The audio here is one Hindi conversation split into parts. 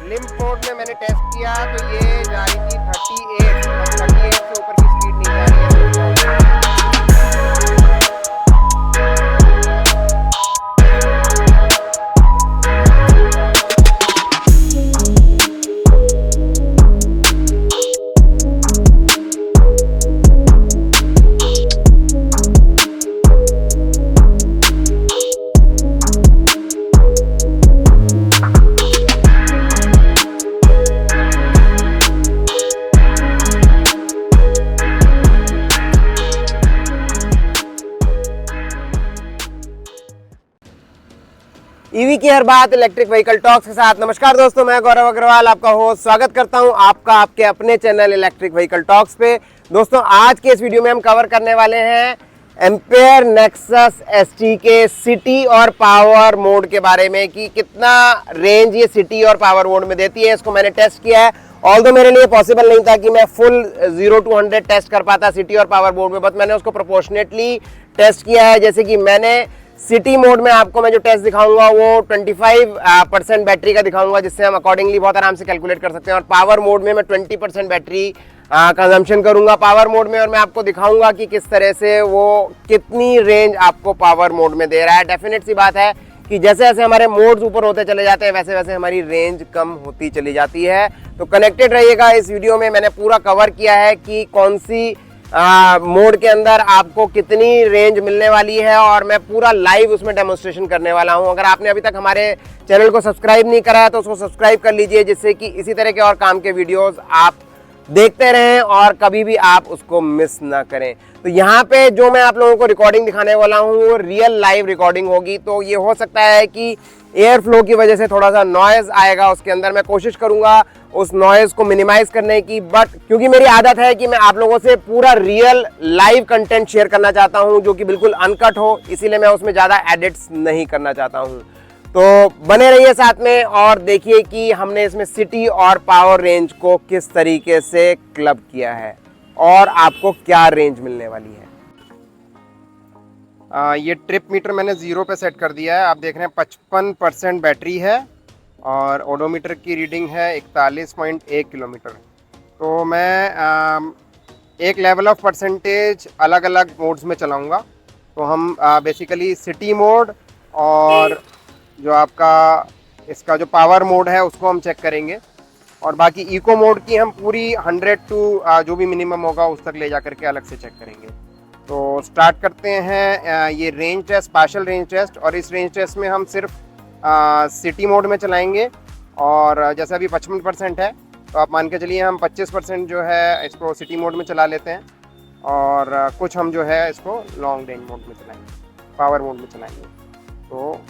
लिम्प मोड में मैंने टेस्ट किया तो ये जा रही थी 38 और 38 से ऊपर की स्पीड नहीं जा रही है। ईवी की हर बात इलेक्ट्रिक व्हीकल टॉक्स के साथ। नमस्कार दोस्तों, मैं गौरव अग्रवाल आपका होस्ट स्वागत करता हूं आपका आपके अपने चैनल इलेक्ट्रिक व्हीकल टॉक्स पे। दोस्तों आज के इस वीडियो में हम कवर करने वाले हैं एम्पेयर नेक्सस एसटी के सिटी और पावर मोड के बारे में कि कितना रेंज ये सिटी और पावर मोड में देती है। इसको मैंने टेस्ट किया है, ऑल्दो मेरे लिए पॉसिबल नहीं था कि मैं फुल 0 to 100 टेस्ट कर पाता सिटी और पावर मोड में, बट मैंने उसको प्रोपोर्शनेटली टेस्ट किया है। जैसे कि मैंने सिटी मोड में आपको मैं जो टेस्ट दिखाऊंगा वो 25% बैटरी का दिखाऊंगा, जिससे हम अकॉर्डिंगली बहुत आराम से कैलकुलेट कर सकते हैं। और पावर मोड में मैं 20% बैटरी कंजम्पशन करूंगा पावर मोड में, और मैं आपको दिखाऊंगा कि किस तरह से वो कितनी रेंज आपको पावर मोड में दे रहा है। डेफिनेट सी बात है कि जैसे जैसे हमारे मोड्स ऊपर होते चले जाते हैं वैसे वैसे हमारी रेंज कम होती चली जाती है। तो कनेक्टेड रहिएगा इस वीडियो में। मैंने पूरा कवर किया है कि कौन सी मोड के अंदर आपको कितनी रेंज मिलने वाली है, और मैं पूरा लाइव उसमें डेमोन्स्ट्रेशन करने वाला हूं। अगर आपने अभी तक हमारे चैनल को सब्सक्राइब नहीं करा है तो उसको सब्सक्राइब कर लीजिए, जिससे कि इसी तरह के और काम के वीडियोस आप देखते रहें और कभी भी आप उसको मिस ना करें। तो यहाँ पे जो मैं आप लोगों को रिकॉर्डिंग दिखाने वाला हूँ वो रियल लाइव रिकॉर्डिंग होगी। तो ये हो सकता है कि एयर फ्लो की वजह से थोड़ा सा नॉइज आएगा उसके अंदर। मैं कोशिश करूंगा उस नॉइज को मिनिमाइज करने की, बट क्योंकि मेरी आदत है कि मैं आप लोगों से पूरा रियल लाइव कंटेंट शेयर करना चाहता हूं जो कि बिल्कुल अनकट हो, इसीलिए मैं उसमें ज़्यादा एडिट्स नहीं करना चाहता हूं। तो बने रहिए साथ में और देखिए कि हमने इसमें सिटी और पावर रेंज को किस तरीके से क्लब किया है और आपको क्या रेंज मिलने वाली है। ये ट्रिप मीटर मैंने 0 पे सेट कर दिया है। आप देख रहे हैं 55% बैटरी है और ओडोमीटर की रीडिंग है 41.1 किलोमीटर। तो मैं एक लेवल ऑफ परसेंटेज अलग अलग मोड्स में चलाऊंगा। तो हम बेसिकली सिटी मोड और जो आपका इसका जो पावर मोड है उसको हम चेक करेंगे, और बाकी इको मोड की हम पूरी 100 टू जो भी मिनिमम होगा उस तक ले जा करके अलग से चेक करेंगे। तो स्टार्ट करते हैं ये range test, partial range test. और इस रेंज टेस्ट में हम सिर्फ सिटी मोड में चलाएंगे, और जैसे अभी 55% है तो आप मान के चलिए हम 25% जो है इसको सिटी मोड में चला लेते हैं, और कुछ हम जो है इसको लॉन्ग रेंज मोड में चलाएंगे, पावर मोड में चलाएंगे। तो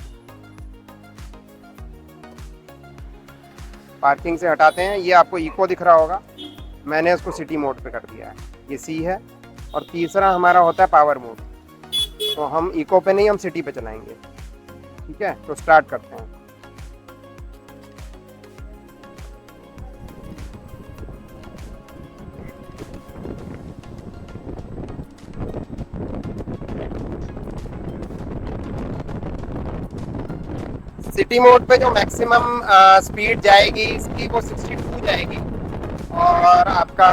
पार्किंग से हटाते हैं। ये आपको इको दिख रहा होगा, मैंने इसको सिटी मोड पे कर दिया है, ये सी है। और तीसरा हमारा होता है पावर मोड, तो हम इको पे नहीं, हम सिटी पे चलाएंगे। ठीक है, तो स्टार्ट करते हैं। सिटी मोड पे जो मैक्सिमम स्पीड जाएगी इसकी वो 62 जाएगी, और आपका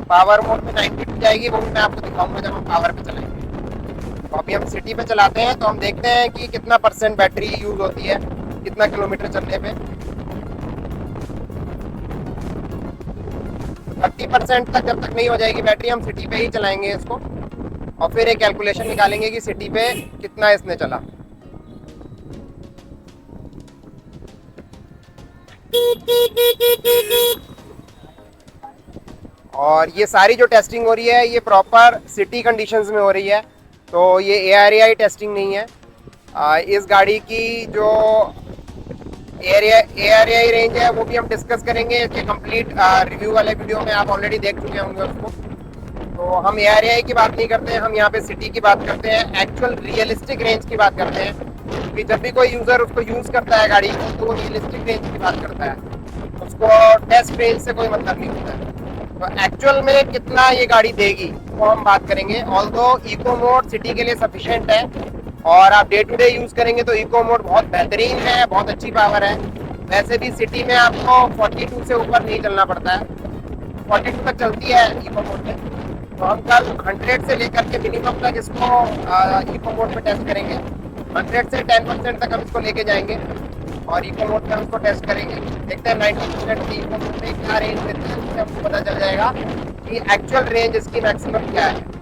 पावर मोड में 92 जाएगी। वो भी मैं आपको दिखाऊंगा जब हम पावर पे चलाएंगे। तो अभी हम सिटी पे चलाते हैं तो हम देखते हैं कि कितना % बैटरी यूज होती है कितना किलोमीटर चलने पे। 30% तक जब तक नहीं हो जाएगी बैटरी हम सिटी पे ही चलाएंगे इसको, और फिर एक कैलकुलेशन निकालेंगे कि सिटी पे कितना इसने चला। और ये सारी जो टेस्टिंग हो रही है ये प्रॉपर सिटी कंडीशंस में हो रही है, तो ये ARAI टेस्टिंग नहीं है। इस गाड़ी की जो ARAI रेंज है वो भी हम डिस्कस करेंगे। इसके कंप्लीट रिव्यू वाले वीडियो में आप ऑलरेडी देख चुके होंगे उसको। तो हम ARAI की बात नहीं करते हैं, हम यहाँ पे सिटी की बात करते हैं, एक्चुअल रियलिस्टिक रेंज की बात करते हैं। क्योंकि जब भी कोई यूज़र उसको यूज़ करता है गाड़ी को तो वो रियलिस्टिक रेंज की बात करता है, उसको टेस्ट रेंज से कोई मतलब नहीं होता है। तो एक्चुअल में कितना ये गाड़ी देगी वो हम बात करेंगे। ऑल्दो इको मोड सिटी के लिए सफिशिएंट है, और आप डे टू डे यूज़ करेंगे तो इको मोड बहुत बेहतरीन है, बहुत अच्छी पावर है। वैसे भी सिटी में आपको 42 से ऊपर नहीं चलना पड़ता है, 42 तक चलती है इको मोड में। तो हम कल 100 से लेकर के मिनिमम तक इसको इको मोड में टेस्ट करेंगे। 100 से 10% तक हम इसको लेके जाएंगे और इको मोड में हम इसको टेस्ट करेंगे। देखते हैं 90% की इको मोड में क्या रेंज देते हैं, उससे हमको पता चल जाएगा कि एक्चुअल रेंज इसकी मैक्सिमम क्या है।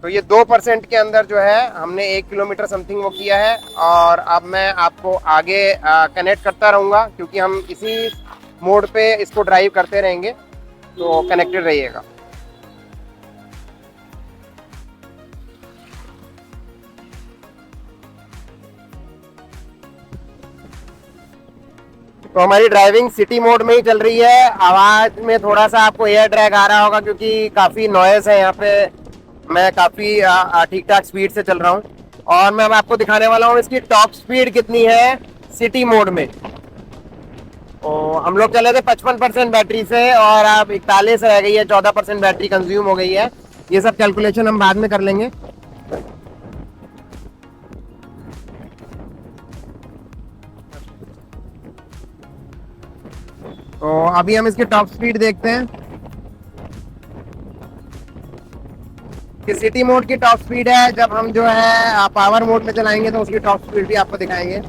तो ये 2% के अंदर जो है हमने 1 किलोमीटर समथिंग वो किया है। और अब मैं आपको आगे कनेक्ट करता रहूँगा, क्योंकि हम इसी मोड पे इसको ड्राइव करते रहेंगे, तो कनेक्टेड रहिएगा। तो हमारी ड्राइविंग सिटी मोड में ही चल रही है। आवाज में थोड़ा सा आपको एयर ड्रैग आ रहा होगा, क्योंकि काफ़ी नॉइस है यहाँ पे। मैं काफ़ी ठीक ठाक स्पीड से चल रहा हूँ और मैं अब आपको दिखाने वाला हूँ इसकी टॉप स्पीड कितनी है सिटी मोड में। तो हम लोग चले थे 55% बैटरी से और अब 41 रह गई है, 14% बैटरी कंज्यूम हो गई है। ये सब कैलकुलेशन हम बाद में कर लेंगे। तो अभी हम इसकी टॉप स्पीड देखते हैं कि सिटी मोड की टॉप स्पीड है। जब हम जो है पावर मोड में चलाएंगे तो उसकी टॉप स्पीड भी आपको दिखाएंगे।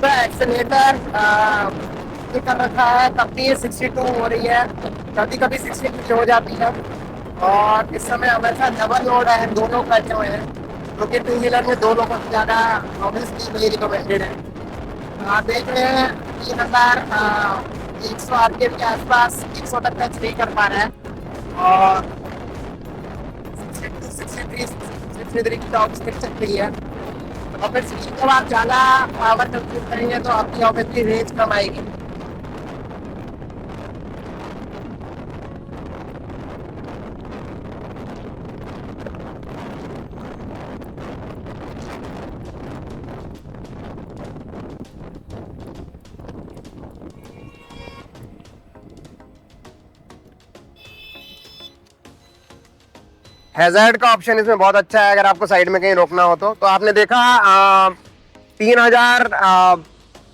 मैं एक्सेलेटर कर रखा है, तब भी ये 62 हो रही है, कभी कभी 63 हो जाती है। और इस समय हमेशा डबल लोड है, दोनों बैठे हुए हैं, क्योंकि टू व्हीलर में दोनों को ज़्यादा ऑब्वियसली नहीं रिकमेंडेड है। आप देख रहे हैं 3100 आरपीएम के आसपास 100 तक टच नहीं कर पा रहा है और 63 की टॉप स्पीड चल रही है। और फिर जब आप ज़्यादा पावर कंज्यूम करेंगे तो आपकी ऑब्वियसली रेंज कम आएगी। हैजर्ड का ऑप्शन इसमें बहुत अच्छा है, अगर आपको साइड में कहीं रोकना हो तो आपने देखा 3000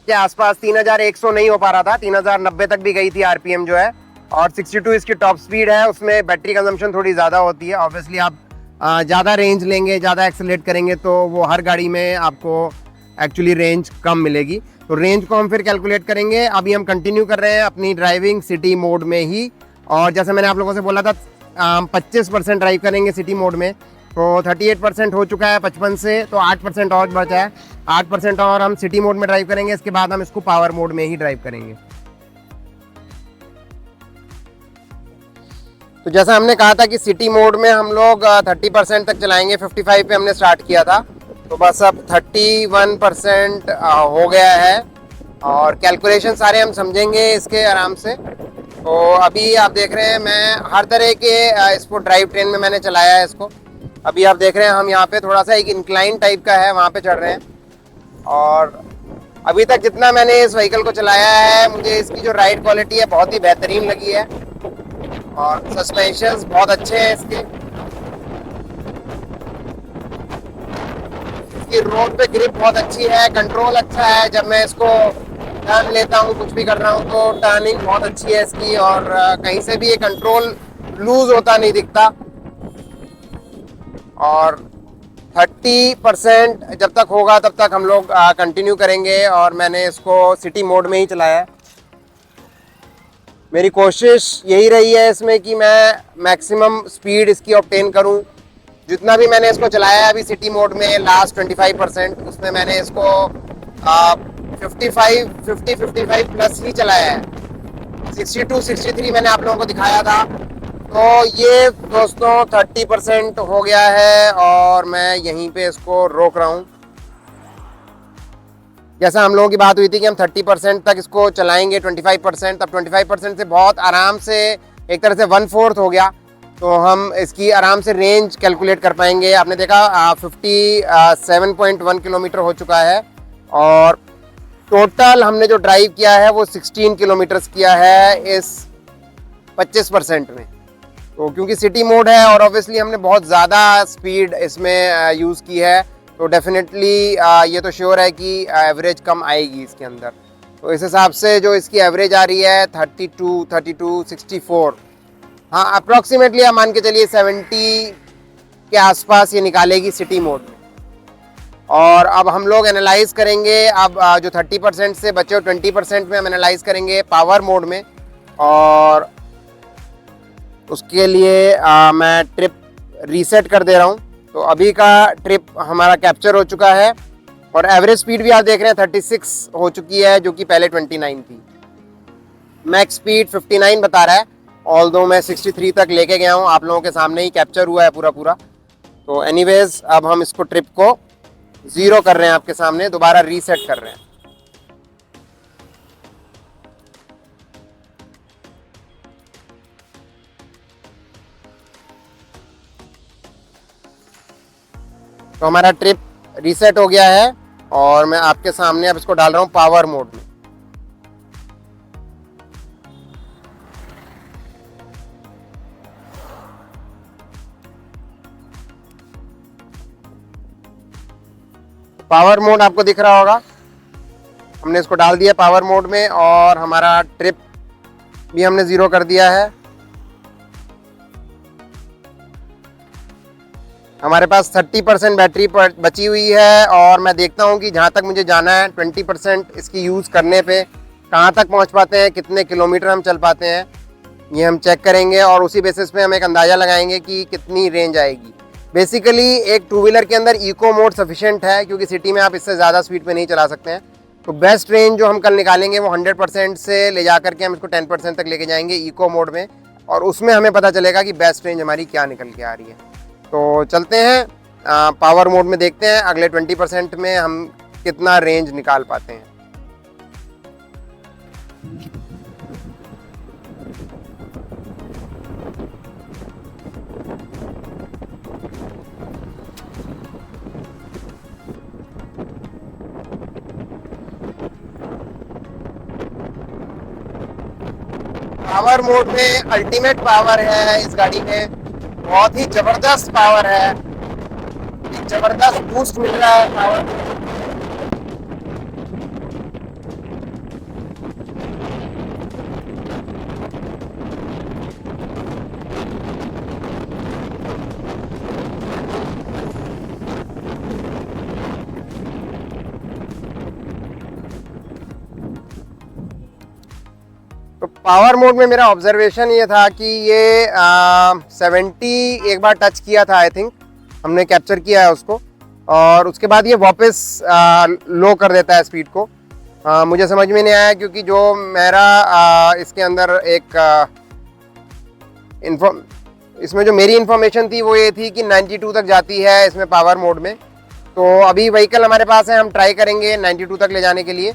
के आसपास, 3100 नहीं हो पा रहा था, 3090 तक भी गई थी आरपीएम जो है। और 62 इसकी टॉप स्पीड है, उसमें बैटरी कंजम्पशन थोड़ी ज़्यादा होती है। ऑब्वियसली आप ज़्यादा रेंज लेंगे, ज़्यादा एक्सेलेरेट करेंगे तो वो हर गाड़ी में आपको एक्चुअली रेंज कम मिलेगी। तो रेंज को हम फिर कैलकुलेट करेंगे। अभी हम कंटिन्यू कर रहे हैं अपनी ड्राइविंग सिटी मोड में ही। और जैसे मैंने आप लोगों से बोला था 25% ड्राइव करेंगे सिटी मोड में, तो 38% हो चुका है 55 से, तो 8% और बचा है। 8% और हम सिटी मोड में ड्राइव करेंगे, इसके बाद हम इसको पावर मोड में ही ड्राइव करेंगे। तो जैसा हमने कहा था कि सिटी मोड में हम लोग 30% तक चलाएंगे, 55 पे हमने स्टार्ट किया था, तो बस अब 31% हो गया है। और कैलकुलेशन सारे हम समझेंगे इसके आराम से। तो अभी आप देख रहे हैं मैं हर तरह के इसको ड्राइव ट्रेन में मैंने चलाया है इसको। अभी आप देख रहे हैं हम यहाँ पे थोड़ा सा एक इंक्लाइन टाइप का है, वहाँ पे चढ़ रहे हैं। और अभी तक जितना मैंने इस व्हीकल को चलाया है, मुझे इसकी जो राइड क्वालिटी है बहुत ही बेहतरीन लगी है और सस्पेंशंस बहुत अच्छे हैं इसके। इसकी रोड पे ग्रिप बहुत अच्छी है, कंट्रोल अच्छा है। जब मैं इसको टर्न लेता हूँ, कुछ भी कर रहा हूँ, तो टर्निंग बहुत अच्छी है इसकी और कहीं से भी ये कंट्रोल लूज होता नहीं दिखता। और 30% जब तक होगा तब तक हम लोग कंटिन्यू करेंगे। और मैंने इसको सिटी मोड में ही चलाया है। मेरी कोशिश यही रही है इसमें कि मैं मैक्सिमम स्पीड इसकी ऑब्टेन करूं। जितना भी मैंने इसको चलाया है अभी सिटी मोड में, लास्ट 25%, उसमें मैंने इसको 55 प्लस ही चलाया है। 62 63 मैंने आप लोगों को दिखाया था। तो ये दोस्तों 30% हो गया है और मैं यहीं पे इसको रोक रहा हूँ। जैसा हम लोगों की बात हुई थी कि हम 30% तक इसको चलाएंगे, 25%, तब 25% से बहुत आराम से एक तरह से 1/4 हो गया, तो हम इसकी आराम से रेंज कैलकुलेट कर पाएंगे। आपने देखा 57.1 किलोमीटर हो चुका है और टोटल हमने जो ड्राइव किया है वो 16 किलोमीटर्स किया है इस 25% में। तो क्योंकि सिटी मोड है और ऑब्वियसली हमने बहुत ज़्यादा स्पीड इसमें यूज़ की है, तो डेफिनेटली ये तो श्योर है कि एवरेज कम आएगी इसके अंदर। तो इस हिसाब से जो इसकी एवरेज आ रही है 32, 64, हाँ अप्रॉक्सीमेटली आप मान के चलिए 70 के आसपास ये निकालेगी सिटी मोड में। और अब हम लोग एनालाइज करेंगे, अब जो 30% से बचे हो 20% में हम एनालाइज करेंगे पावर मोड में। और उसके लिए मैं ट्रिप रीसेट कर दे रहा हूँ। तो अभी का ट्रिप हमारा कैप्चर हो चुका है और एवरेज स्पीड भी आप देख रहे हैं 36 हो चुकी है, जो कि पहले 29 थी। मैक्स स्पीड 59 बता रहा है, ऑल्दो मैं 63 तक लेके गया हूँ, आप लोगों के सामने ही कैप्चर हुआ है पूरा। तो एनीवेज अब हम इसको ट्रिप को 0 कर रहे हैं, आपके सामने दोबारा रीसेट कर रहे हैं। तो हमारा ट्रिप रीसेट हो गया है और मैं आपके सामने अब इसको डाल रहा हूँ पावर मोड में। पावर मोड आपको दिख रहा होगा, हमने इसको डाल दिया पावर मोड में और हमारा ट्रिप भी हमने 0 कर दिया है। हमारे पास 30% बैटरी बची हुई है और मैं देखता हूँ कि जहाँ तक मुझे जाना है 20% इसकी यूज़ करने पे कहाँ तक पहुँच पाते हैं, कितने किलोमीटर हम चल पाते हैं, ये हम चेक करेंगे और उसी बेसिस पे हम एक अंदाज़ा लगाएंगे कि कितनी रेंज आएगी। बेसिकली एक टू व्हीलर के अंदर इको मोड सफिशिएंट है, क्योंकि सिटी में आप इससे ज़्यादा स्पीड पे नहीं चला सकते हैं। तो बेस्ट रेंज जो हम कल निकालेंगे वो 100% से ले जा करके हम इसको 10% तक लेके जाएंगे इको मोड में, और उसमें हमें पता चलेगा कि बेस्ट रेंज हमारी क्या निकल के आ रही है। तो चलते हैं पावर मोड में, देखते हैं अगले 20% में हम कितना रेंज निकाल पाते हैं। पावर मोड में अल्टीमेट पावर है इस गाड़ी में, बहुत ही जबरदस्त पावर है, एक जबरदस्त बूस्ट मिल रहा है पावर। तो पावर मोड में मेरा ऑब्जर्वेशन ये था कि ये 70 एक बार टच किया था, आई थिंक हमने कैप्चर किया है उसको, और उसके बाद ये वापस लो कर देता है स्पीड को। मुझे समझ में नहीं आया, क्योंकि जो मेरा इसके अंदर एक इसमें जो मेरी इन्फॉर्मेशन थी वो ये थी कि 92 तक जाती है इसमें पावर मोड में। तो अभी व्हीकल हमारे पास है, हम ट्राई करेंगे 92 तक ले जाने के लिए,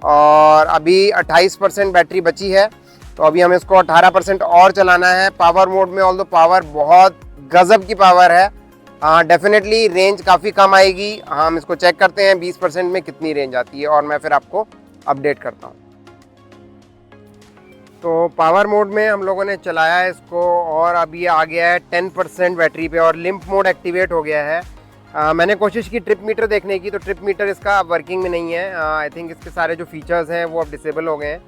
और अभी 28% बैटरी बची है, तो अभी हमें इसको 18% और चलाना है पावर मोड में। ऑल्दो पावर बहुत गजब की पावर है, डेफिनेटली रेंज काफ़ी कम आएगी। हम इसको चेक करते हैं 20% में कितनी रेंज आती है और मैं फिर आपको अपडेट करता हूँ। तो पावर मोड में हम लोगों ने चलाया है इसको और अभी आ गया है 10% बैटरी पे और लिम्प मोड एक्टिवेट हो गया है। मैंने कोशिश की ट्रिप मीटर देखने की, तो ट्रिप मीटर इसका वर्किंग में नहीं है। आई थिंक इसके सारे जो फीचर्स हैं वो अब डिसेबल हो गए हैं।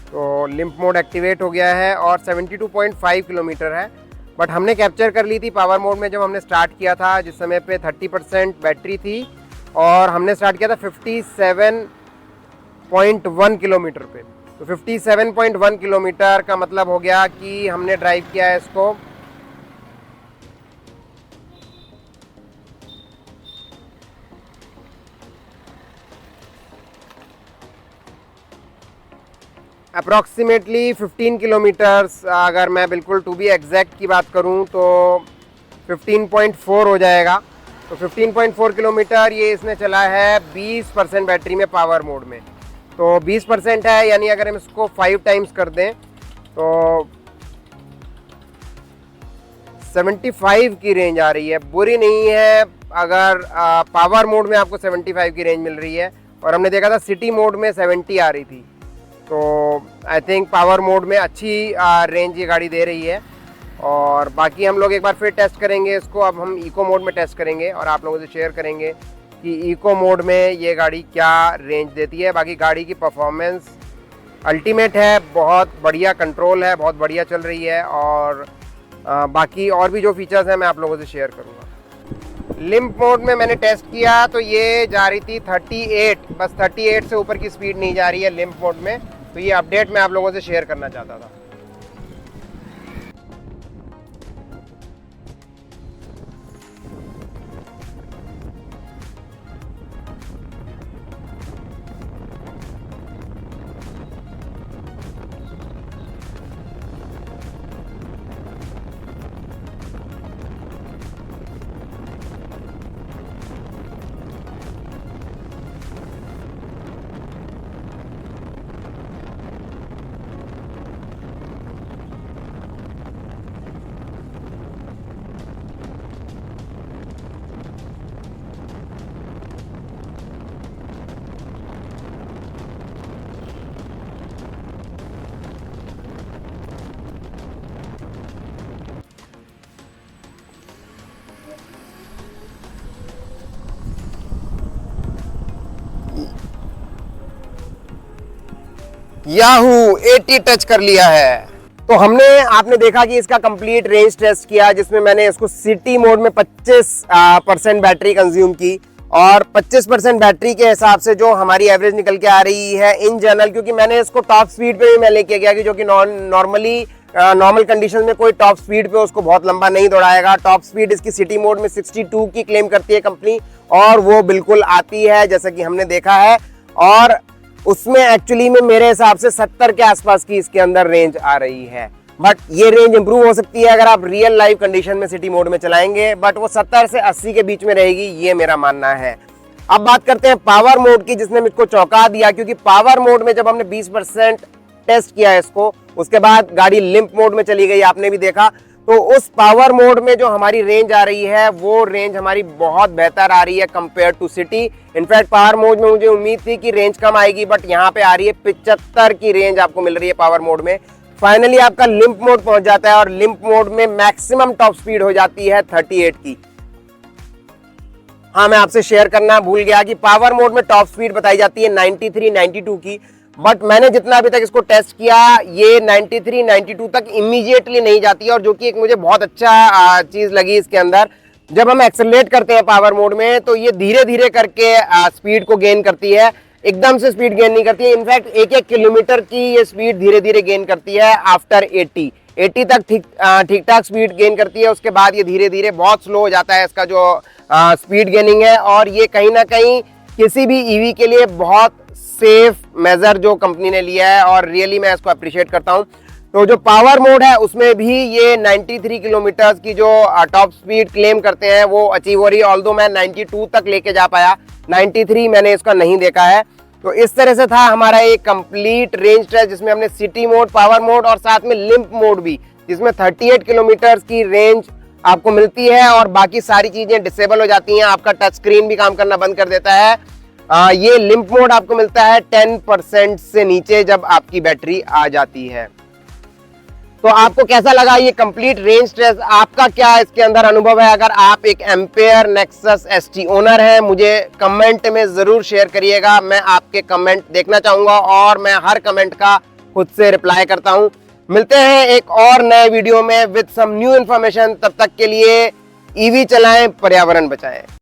तो लिम्प मोड एक्टिवेट हो गया है और 72.5 किलोमीटर है, बट हमने कैप्चर कर ली थी पावर मोड में जब हमने स्टार्ट किया था, जिस समय पे 30% बैटरी थी, और हमने स्टार्ट किया था 57.1 किलोमीटर पे। तो 57.1 किलोमीटर का मतलब हो गया कि हमने ड्राइव किया है इसको अप्रॉक्सीमेटली 15 किलोमीटर्स। अगर मैं बिल्कुल टू बी एग्जैक्ट की बात करूं तो 15.4 हो जाएगा। तो 15.4 किलोमीटर ये इसने चला है 20% बैटरी में पावर मोड में। तो 20% है, यानी अगर हम इसको 5 टाइम्स कर दें तो 75 की रेंज आ रही है। बुरी नहीं है अगर पावर मोड में आपको 75 की रेंज मिल रही है, और हमने देखा था सिटी मोड में 70 आ रही थी। तो आई थिंक पावर मोड में अच्छी रेंज ये गाड़ी दे रही है। और बाकी हम लोग एक बार फिर टेस्ट करेंगे इसको। अब हम इको मोड में टेस्ट करेंगे और आप लोगों से शेयर करेंगे कि इको मोड में ये गाड़ी क्या रेंज देती है। बाकी गाड़ी की परफॉर्मेंस अल्टीमेट है, बहुत बढ़िया कंट्रोल है, बहुत बढ़िया चल रही है। और बाकी और भी जो फीचर्स हैं मैं आप लोगों से शेयर करूँगा। लिम्प मोड में मैंने टेस्ट किया तो ये जा रही थी 38, बस 38 से ऊपर की स्पीड नहीं जा रही है लिम्प मोड में। तो ये अपडेट मैं आप लोगों से शेयर करना चाहता था। याहू 80 टच कर लिया है। तो आपने देखा कि इसका कंप्लीट रेंज टेस्ट किया, जिसमें मैंने इसको सिटी मोड में 25% बैटरी कंज्यूम की, और 25% बैटरी के हिसाब से जो हमारी एवरेज निकल के आ रही है इन जनरल, क्योंकि मैंने इसको टॉप स्पीड पे भी मैं लेके गया कि जो कि नॉर्मल कंडीशन में कोई टॉप स्पीड पे उसको बहुत लंबा नहीं दौड़ाएगा। टॉप स्पीड इसकी सिटी मोड में 62 की क्लेम करती है कंपनी, और वो बिल्कुल आती है जैसा कि हमने देखा है। और उसमें एक्चुअली में मेरे हिसाब से 70 के आसपास की इसके अंदर रेंज आ रही है। बट ये रेंज इंप्रूव हो सकती है अगर आप रियल लाइव कंडीशन में सिटी मोड में चलाएंगे, बट वो 70 से 80 के बीच में रहेगी, ये मेरा मानना है। अब बात करते हैं पावर मोड की, जिसने मुझको चौंका दिया, क्योंकि पावर मोड में जब हमने 20% टेस्ट किया है इसको, उसके बाद गाड़ी लिम्प मोड में चली गई, आपने भी देखा। तो उस पावर मोड में जो हमारी रेंज आ रही है वो रेंज हमारी बहुत बेहतर आ रही है compare to city. In fact power mode में मुझे उम्मीद थी कि रेंज कम आएगी, बट यहाँ पे आ रही है 75 की रेंज आपको मिल रही है पावर मोड में। फाइनली आपका लिम्प मोड पहुंच जाता है, और लिम्प मोड में मैक्सिमम टॉप स्पीड हो जाती है 38 की। हाँ, मैं आपसे शेयर करना भूल गया कि पावर मोड में टॉप स्पीड बताई जाती है 93, 92 की, बट मैंने जितना अभी तक इसको टेस्ट किया ये 93, 92 तक इमीडिएटली नहीं जाती है। और जो कि एक मुझे बहुत अच्छा चीज लगी इसके अंदर, जब हम एक्सेलरेट करते हैं पावर मोड में तो ये धीरे धीरे करके स्पीड को गेन करती है, एकदम से स्पीड गेन नहीं करती है। इनफैक्ट 1-1 किलोमीटर की ये स्पीड धीरे धीरे गेन करती है आफ्टर 80 तक ठीक ठाक स्पीड गेन करती है। उसके बाद ये धीरे धीरे बहुत स्लो हो जाता है इसका जो स्पीड गेनिंग है। और ये कहीं ना कहीं किसी भी ईवी के लिए बहुत सेफ मेजर जो कंपनी ने लिया है, और रियली मैं इसको अप्रिशिएट करता हूं। तो जो पावर मोड है उसमें भी ये 93 किलोमीटर की जो टॉप स्पीड क्लेम करते हैं वो अचीव हो रही है। ऑल्दो मैं 92 तक लेके जा पाया, 93 मैंने इसका नहीं देखा है। तो इस तरह से था हमारा एक कंप्लीट रेंज टेस्ट, जिसमें हमने सिटी मोड, पावर मोड और साथ में लिम्प मोड भी, जिसमें 38 किलोमीटर की रेंज आपको मिलती है, और बाकी सारी चीजें डिसेबल हो जाती हैं। आपका टच स्क्रीन भी काम करना बंद कर देता है। ये लिम्प मोड आपको मिलता है 10% से नीचे जब आपकी बैटरी आ जाती है। तो आपको कैसा लगा ये कंप्लीट रेंज टेस्ट? आपका क्या इसके अंदर अनुभव है? अगर आप एक एम्पेयर नेक्सस एसटी ओनर हैं, मुझे कमेंट में जरूर शेयर करिएगा। मैं आपके कमेंट देखना चाहूंगा और मैं हर कमेंट का खुद से रिप्लाई करता हूं। मिलते हैं एक और नए वीडियो में विद सम न्यू इन्फॉर्मेशन। तब तक के लिए ईवी चलाएं, पर्यावरण बचाएं।